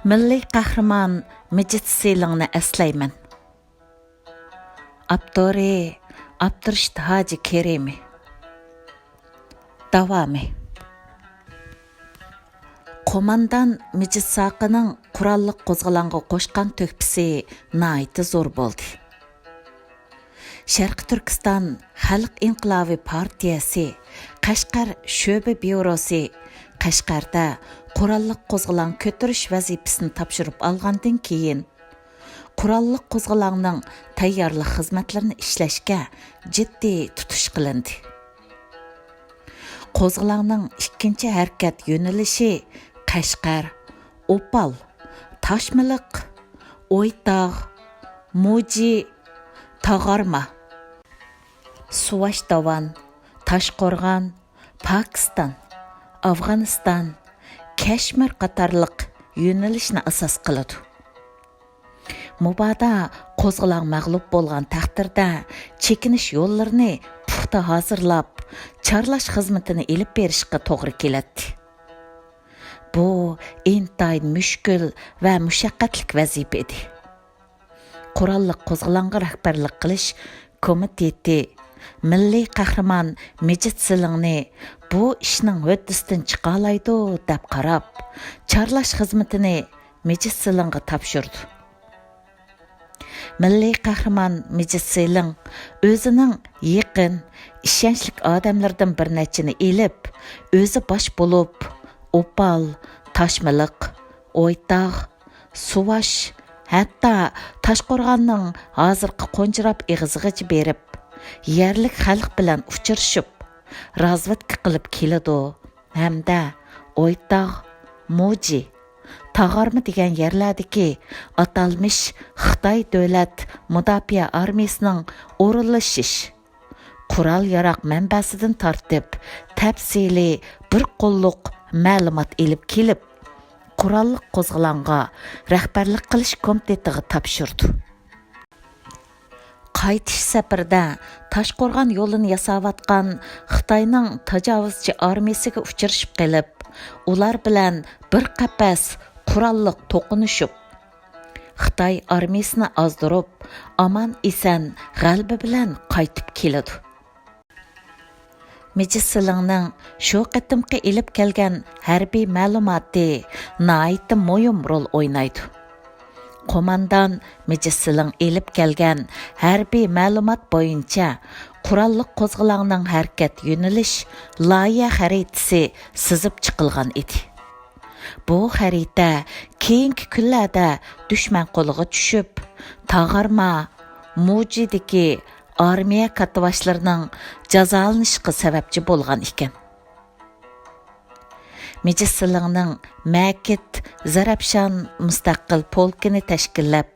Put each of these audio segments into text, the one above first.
Milliy qahramon Mijit Selingni eslayman. Abdori Abdurshid Hoji Kerimi. Davomi. Qo'mondan Mijit Soqining qurolliq qo'zg'olonga qo'shgan to'kpisi nihoyatda zo'r bo'ldi. Sharq Turkiston Xalq Inqilobi partiyasi Qashqar sho'ba byurosi Qashqarda qurolliq qo'zg'olon ko'tarish vazifasini topshirib olgandan keyin qurolliq qo'zg'olonning tayyorlik xizmatlarini ishlashga jiddiy tutish qilindi. Qo'zg'olonning ikkinchi harakat yo'nalishi Qashqar, Opal, Toshmiliq, O'ytog', Mo'ji, Tog'orma, Suvashdovan, Toshqo'rg'on, Pokiston, Afg'oniston, Kashmir qatorliq yo'nalishni asos qiladi. Mubada qo'zg'olon mag'lub bo'lgan taqdirda chekinish yo'llarini puxta hozirlab, chorlash xizmatini elib berishga to'g'ri keladi. Bu intayin mushkul va mushaqqatli vazifa edi. Qurolliq qo'zg'olonga rahbarlik qilish komiteti Milliy qahramon Mijit Selingni bu ishning hoddasidan chiqa oladi deb qarab, chorlash xizmatini Mijit Selingga topshirdi. Milliy qahramon Mijit Seling o'zining yaqin, ishonchli odamlardan bir nechini elib, o'zi bosh bo'lib, Opal, Toshmiliq, O'ytog', Suvash, hatto Toshqo'rg'onning hozirgi qo'njirab eg'izigacha berib, yerlik xalq bilan uchrashib, razvedka qilib keladi hamda O'ytog', Mo'ji, Tog'orma degan yerlardagi atalmish Xitoy davlat mudofaa armiyasining o'rinlashish, qurol yaroq manbasidan tortib, tafsiliy bir qo'lliq ma'lumot elib kelib, qurolliq qo'zg'olonga rahbarlik qilish komitetiga topshirdi. Qaytish safarda Toshqo'rg'on yo'lini yasayotgan Xitoyning tajovuzchi armiyasiga uchrashib qilib, ular bilan bir qapas qurolliq to'qinishib, Xitoy armiyasini ozdirib, omon-eson g'alaba bilan qaytib keladi. Mijit Selingning shu qatimqi elib kelgan harbiy ma'lumoti nihoyatda muhim rol o'ynaydi. Qo'mondan Mijit Seling elib kelgan harbiy ma'lumot bo'yicha qurolliq qo'zg'olonning harakat yo'nalish loyiha xaritasi sizib chiqilgan edi. Bu xarita keyingi kunlarda dushman qo'liga tushib, Tog'orma, Mo'jidagi armiya katavashlarining jazolanishiga sababchi bo'lgan ekan. Mijit Selingning Makit Zarafshon mustaqil polkini tashkillab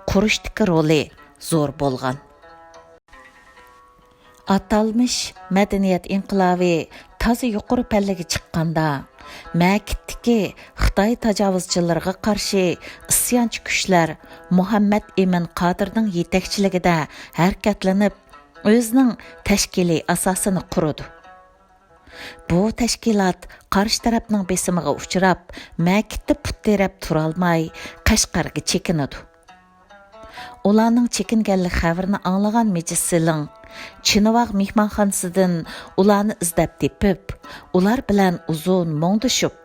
qurishdagi roli zo'r bo'lgan. Atalmish madaniyat inqilobi toza yuqori pallaga chiqqanda, Makitdagi Xitoy tajovuzchilariga qarshi isyonchi kuchlar Muhammad Emin Qodirning yetakchiligida harakatlanib, o'zining tashkiliy asosini qurdi. Bu tashkilot qarshi tarafning besimiga uchrab, Makitda put terab turolmay, Qashqarga chekinadi. Ularning chekinganlik xabarini anglagan Mijit Seling Chinavaq mehmonxonasidan ularni izlab tepib, ular bilan uzun mo'ngdishib,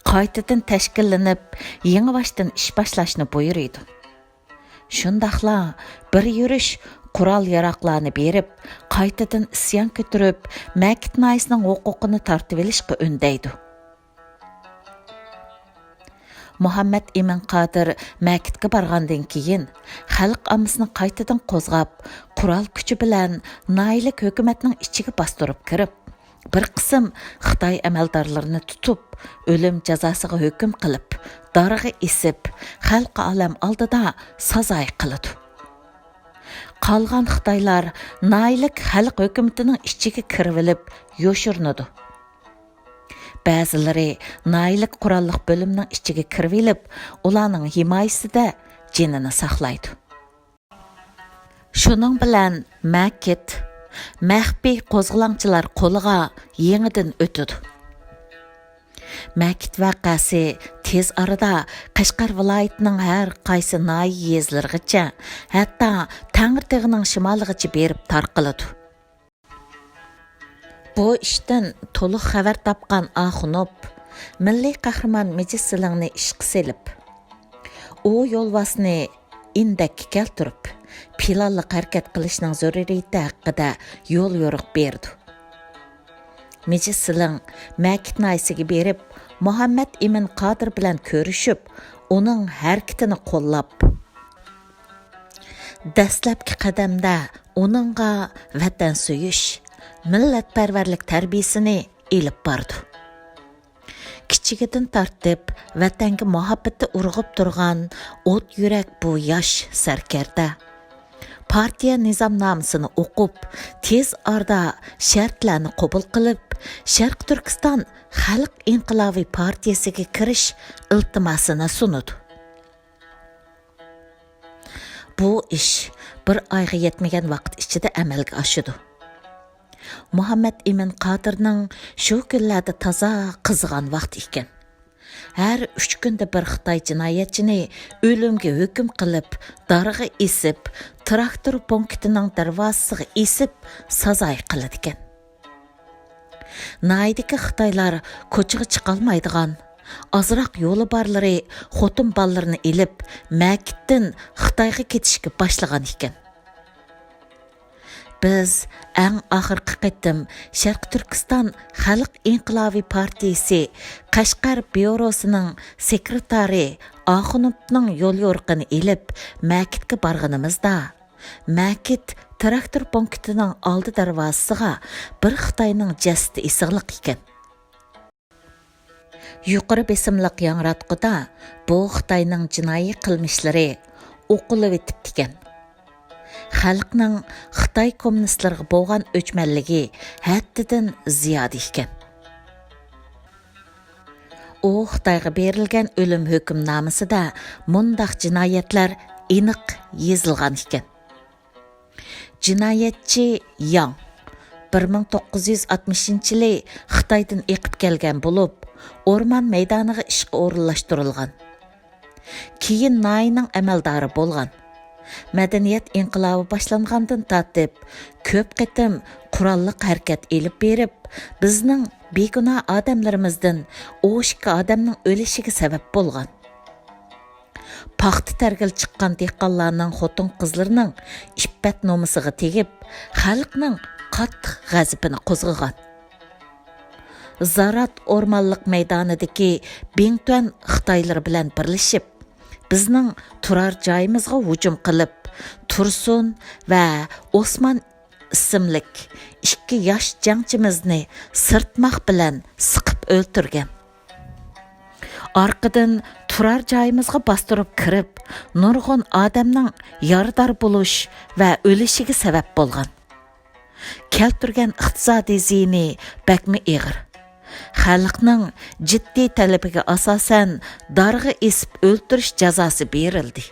qaytadan tashkillanib, yangi boshdan ish boshlashni buyurdi. Shundaqla bir yurish qurol yaroqlarni berib, qaytadan isyon ko'tarib, Makit naisining huquqini tortib olishga undaydi. Muhammad Emin Qodir Makitga borgandan keyin xalq ommasini qaytadan qo'zg'ab, qurol kuchi bilan noylik hukumatning ichiga bostirib kirib, bir qism Xitoy amaldorlarini tutib, o'lim jazosiga hukm qilib, doriga esib, xalq olam oldida sazoy qiladi. Qolgan Xitoylar noylik xalq hukumatining ichiga kirib, yo'shirnadi. Ba'zilari noylik qurolliq bo'limning ichiga kirib, ularning himoyasida jinini saqlaydi. Shuning bilan Makit maxfiy qo'zg'olonchilar qo'liga yangidan o'tadi. Makit vaqasi tez arada Qashqar viloyatining har qaysi nahiya yezlarigacha, hatto Tangirtag'ining shimoligacha berib tarqaladi. Bu ishdan to'liq xabar topgan Axunov milliy qahramon Meji Silingni ishqa selib, u yo'lbosni indakka keltirib, planli harakat qilishning zaruriyati haqida yo'l yo'riq berdi. Meji Siling Makit naysigi berib, Muhammad Emin Qodir bilan ko'rishib, uning harakatini qo'llab, dastlabki qadamda uningga vatan suyish, millatparvarlik tarbiyasini elib bordi. Kichigidan tortib vatanga muhabbati urg'ib turgan o't yurak bu yosh sarkarda partiya nizomnomasini o'qib, tez orada shartlarni qabul qilib, Sharq Turkiston Xalq inqilobiy partiyasiga kirish iltimosini sunudi. Bu ish bir oyga yetmagan vaqt ichida amalga oshdi. Muhammad Emin Qodirning shu kunlarda toza qizigan vaqt ekan. Har 3 kunda bir Xitoy jinoyatchini o'limga hukm qilib, darg'a esib, traktor punktining darvozasiga esib, sazoy qiladi ekan. Naydagi Xitoylar ko'chaga chiqolmaydigan, azroq yo'li borlari xotin ballarini elib, Makitdan Xitoyga ketishga boshlagan ekan. Biz eng oxirgi qitim Sharq Turkiston Xalq inqilobiy partiyasi Qashqar byurosining sekretari Axunovning yo'l yo'riqini elib, Makitga borganimizda, Makit traktor punktining oldi darvozasiga bir Xitoyning jasadi isig'liq ekan. Yuqori besimliq yangratqida bu Xitoyning jinoiy qilmishlari o'qilib etibdi ekan. Xalqning Xitoy kommunistlariga bo'lgan o'chmanligi haddidan ziyoda ekan. U Xitoyga berilgan o'lim hukmnomasida mundaq jinoyatlar aniq yozilgan ekan. Jinoyatchi Yang 1960-yili Xitoydan eqib kelgan bo'lib, o'rmon maydoniga ishga o'rinlashtirilgan. Keyin Nayning amaldori bo'lgan. Madaniyat inqilobi boshlangandan tortib, ko'p qitim qurolli harakat elib berib, bizning begunoh odamlarimizdan o'shqa odamning o'lishiga sabab bo'lgan. Paxta targil chiqqan dehqonlarning xotin qizlarining iffat nomusiga tegib, xalqning qattiq g'azabini qo'zg'agan. Zarat o'rmonliq maydonidagi Bingtuan Xitoylar bilan birlashib, bizning turar joyimizga hujum qilib, Tursun va Osman ismlik 2 yosh jangchimizni sirtmoq bilan siqib o'ltirgan. Arqadan turar joyimizga bostirib kirib, nurg'un odamning yarador bo'lish va o'lishiga sabab bo'lgan. Keltirgan iqtisodiy ziyni bakmi ig'ir. Xalqning jiddiy talabiga asosan darg'a esib o'ltirish jazosi berildi.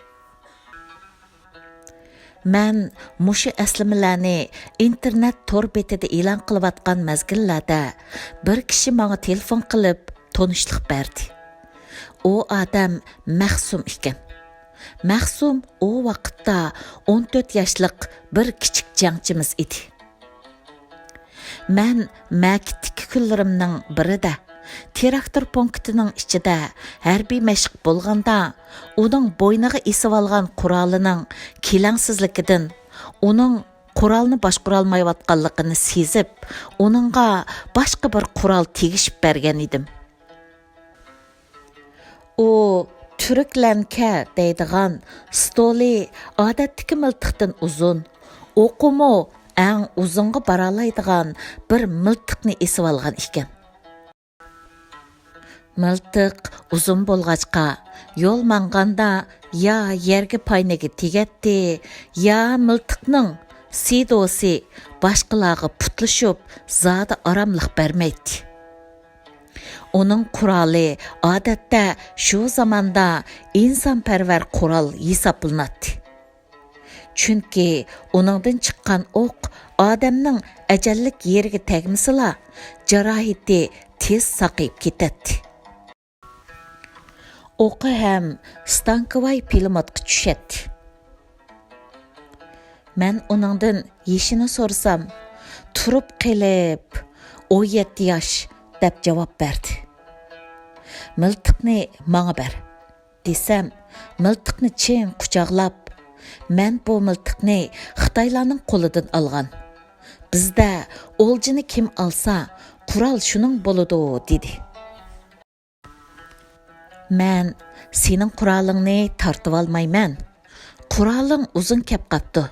Men mushu aslimalarni internet tor betida e'lon qilayotgan mazgillarda bir kishi menga telefon qilib tanishlik berdi. U odam Mahsum ekan. Mahsum o vaqtda 14 yoshlik bir kichik jangchimiz edi. Men Makitdagi kunlarimning birida traktor punktining ichida harbiy mashq bo'lganda, uning bo'yniga esib olgan qurolining kelangsizligidan, uning qurolni boshqara olmayotganligini sezib, uningga boshqa bir qurol tegishib bergan edim. U turklanka deydigan stoli odatdagi miltiqdan uzun, o'qimi eng uzunga baralaydigan bir miltiqni esib olgan ekan. Miltiq uzun bo'lg'achqa, yo'l manganda ya yerga paynaga tegatdi, ya miltiqning sidosi boshqalarga putlashib, zodi aramliq bermaydi. Uning quroli odatda shu zamonda insonparvar qurol hisoblanadi. Chunki uningdan chiqqan o'q odamning ajallik yeriga tegmasila, jarohati tez saqayib ketadi. O'qi ham stankovay pulmatga tushadi. Men uningdan yeshini so'rasam, turib qilib 17 yosh deb javob berdi. Miltiqni menga ber desam, miltiqni chin quchoqlab, men bu miltiqni Xitoylarning qo'lidan olgan. Bizda o'ljini kim olsa, qurol shuning bo'ladi dedi. Men sening qurolingni tortib olmayman. Quroling uzun kep qapti.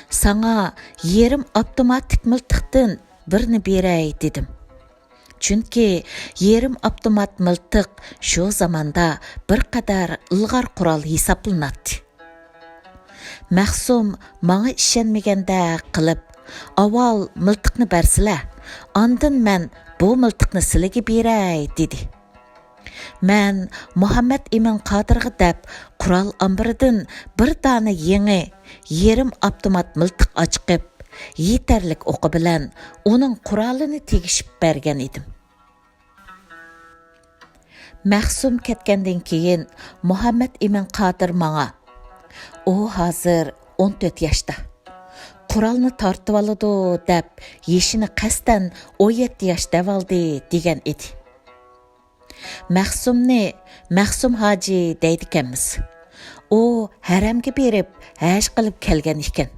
Sana yerim avtomatik miltiqdan birini beray dedim. Chunki yerim avtomat miltiq shu zamonda bir qadar ilg'or qurol hisoblanadi. Mahsum menga ishonmaganda qilib, avval miltiqni bersizlar, ondan men bu miltiqni sizlarga beray dedi. Men Muhammad Emin Qodirga deb qurol ombiridan bir dona yangi yerim avtomat miltiq ochqib, yetarlik o'qi bilan uning qurolini tegishib bergan edim. Mahsum ketgandan keyin Muhammad Emin Qodir menga, u hozir 14 yoshda. Qurolni tortib oladi deb yeshini qasdan 17 yosh davaldi degan edi. Mahsum Hoji deydi ekanmiz. U haramga berib, haj qilib kelgan ekan.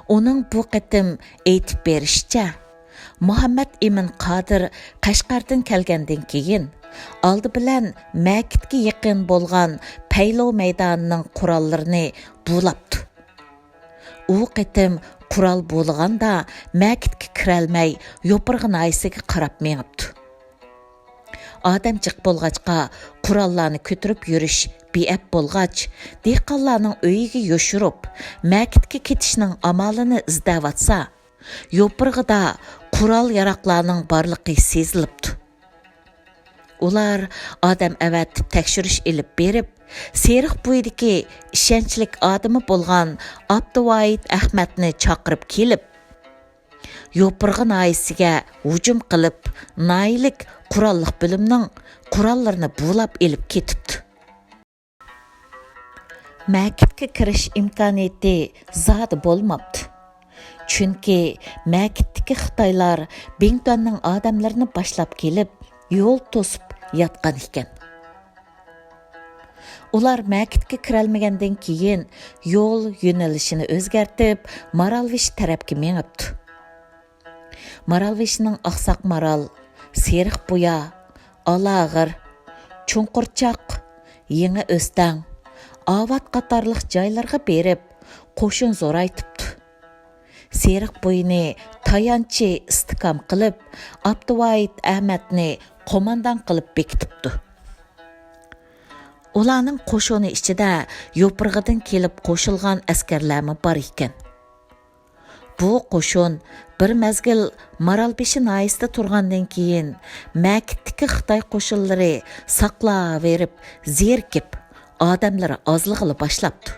Uning bu qitim aytib berishicha, Muhammad Emin Qodir Qashqardan kelgandan keyin oldi bilan Makitga yaqin bo'lgan Paylov maydonining qurollarini bulabdi. U qitim qurol bo'lganda Makitga kirolmay, Yo'pirg'in aysiga qarab mengibdi. Odam jiq bo'lg'achqa qurollarni ko'tirib yurish be'ab bo'lg'ach, dehqonlarning uyiga yoshirib, Makitga ketishning amalini izdavatsa, Yo'pirg'ida qurol yaroqlarning borligi sezilibdi. Ular odam avatib tekshirish ilib berib, Seriq bo'yidagi ishonchlik odami bo'lgan Abduvoyid Ahmadni chaqirib kelib, Yo'pirg'in aysiga hujum qilib, naylik qurolliq bo'limning qurollarini bulab elib ketibdi. Makitga kirish imkoniyati zodi bo'lmabdi. Chunki Makitdagi Xitoylar Bingtuanning odamlarini boshlab kelib, yo'l to'sib yotgan ekan. Ular Makitga kirolmagandan keyin yo'l yo'nalishini o'zgartib, Maralvish tarafga mengibdi. Maralvishning Oqsoq Maral, Seriq Buya, Alag'ir, Chunqurchoq, Yangi O'stang, Avat qatorliq joylarga berib, qo'shin zo'raytibdi. Seriq Buyini tayanchi istikam qilib, Abduvoyid Ahmadni qo'mondan qilib bekitibdi. Ularning qo'shini ichida Yo'pirg'idan kelib qo'shilgan askarlarmi bor ekan. Bu qo'shin bir mezgil Maralbeshi noyisida turgandan keyin Makitdagi Xitoy qo'shinlari saqlaverib, zerkib, odamlari ozlig'ili boshlabdi.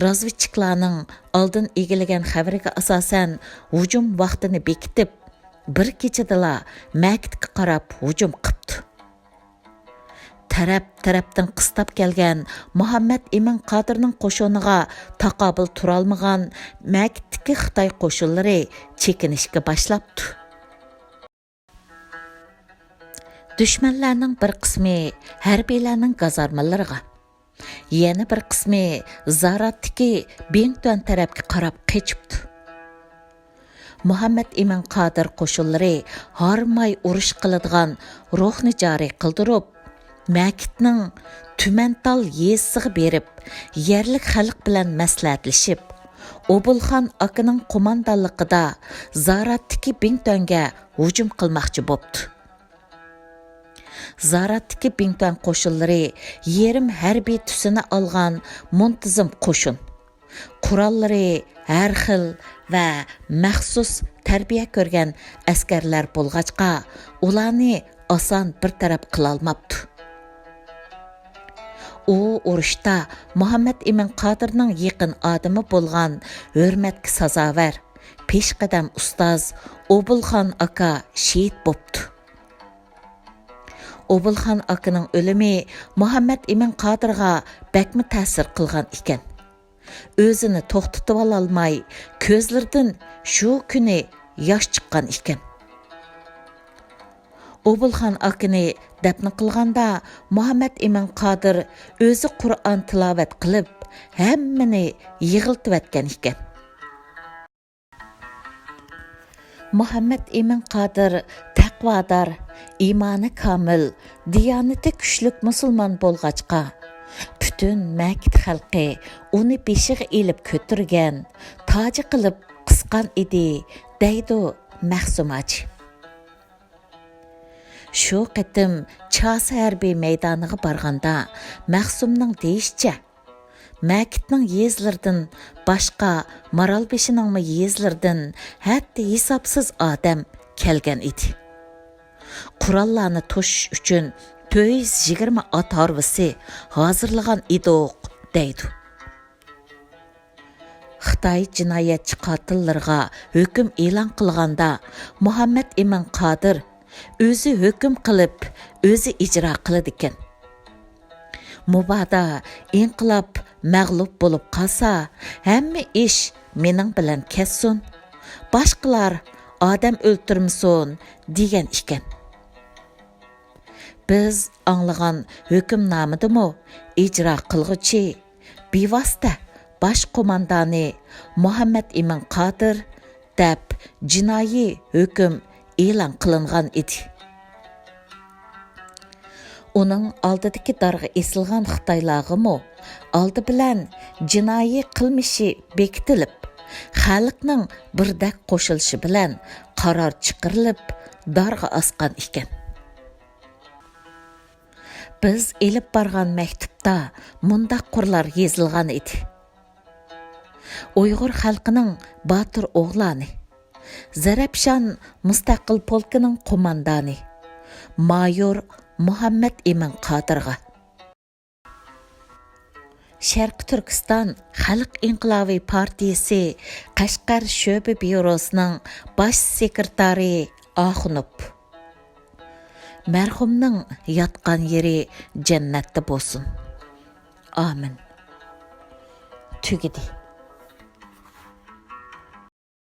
Razvedchiklarning oldin egilagan xabariga asosan hujum vaqtini bekitib, bir kechadala Makitga qarab hujum qilibdi. Tarap-tarapdan qistab kelgan Muhammad Emin Qodirning qo'shiniga taqobil turolmagan Makitdagi Xitoy qo'shinlari chekinishga boshlabdi. Dushmanlarning bir qismi harbiylarning gazarmalariga, yana bir qismi Zaratdagi Bingtuan tarafga qarab qechibdi. Muhammad Emin Qodir qo'shinlari harmay urush qiladigan ruhni joriy qildirib, Makitning Tumantal yesiga berib, yerlik xalq bilan maslahatlashib, Obulxon akaning qo'mondonligida Zaratdagi Bingtuanga hujum qilmoqchi bo'pti. Zaratdagi Bingtuan qo'shinlari yerim harbiy tusini olgan muntizim qo'shin. Qurollari har xil va maxsus tarbiya ko'rgan askarlar bo'lg'achqa, ularni oson bir taraf qila olmabdi. U urushda Muhammad Emin Qodirning yaqin odami bo'lgan hurmatga sazovar peshqadam ustoz Obulxon aka shehid bo'pti. Obulxon akaning o'limi Muhammad Emin Qodirga bakmi ta'sir qilgan ekan. O'zini to'xtatib ololmay, ko'zlaridan shu kuni yosh chiqqan ekan. Obulxon akani dafn qilganda Muhammad Emin Qodir o'zi Qur'on tilovat qilib, hammani yig'iltib etgan ekan. Muhammad Emin Qodir taqvodor, iymoni komil, diyonati kuchlik musulmon bo'lg'achqa, butun Makit xalqi uni beshiga elib ko'tirgan, toji qilib qisqan edi, deydi Mahsumachi. Shu qitim Chasi harbiy maydoniga borganda, Mahsumning deyishicha, Makitning yezlaridan boshqa Maralbeshining yezlaridan hatto hisobsiz odam kelgan edi. Qurollarni to'shish uchun 420 ot harvisi hozirlagan edik, deydi. Xitoy jinoyatchi qotillarga hukm e'lon qilganda Muhammad Emin Qodir o'zi hukm qilib, o'zi ijro qiladi ekan. Mubada inqilob mag'lub bo'lib qolsa, hamma ish mening bilan kessin, boshqalar odam o'ltirmasin degan ekan. Biz anglagan hukmnomidimi ijro qilg'uchi bevosita bosh qo'mondoni Muhammad Emin Qodir deb jinoiy hukm e'lon qilingan edi. Uning oldidagi darg'a esilgan Xitoylarg'imi oldi bilan jinoiy qilmishi bekitilib, xalqning birdak qo'shilishi bilan qaror chiqarilib, darg'a osgan ekan. Biz elib borgan maktubda mundaq qurlar yozilgan edi. Uyg'ur xalqining botir o'g'lani, Zarafshon mustaqil polkining qo'mondoni mayor Muhammad Emin Qodirga, Sharq Turkiston Xalq inqilobiy partiyasi Qashqar sho'ba byurosining bosh sekretari Axunov, marhumning yotgan yeri jannatda bo'lsin. Amin. Tugidi.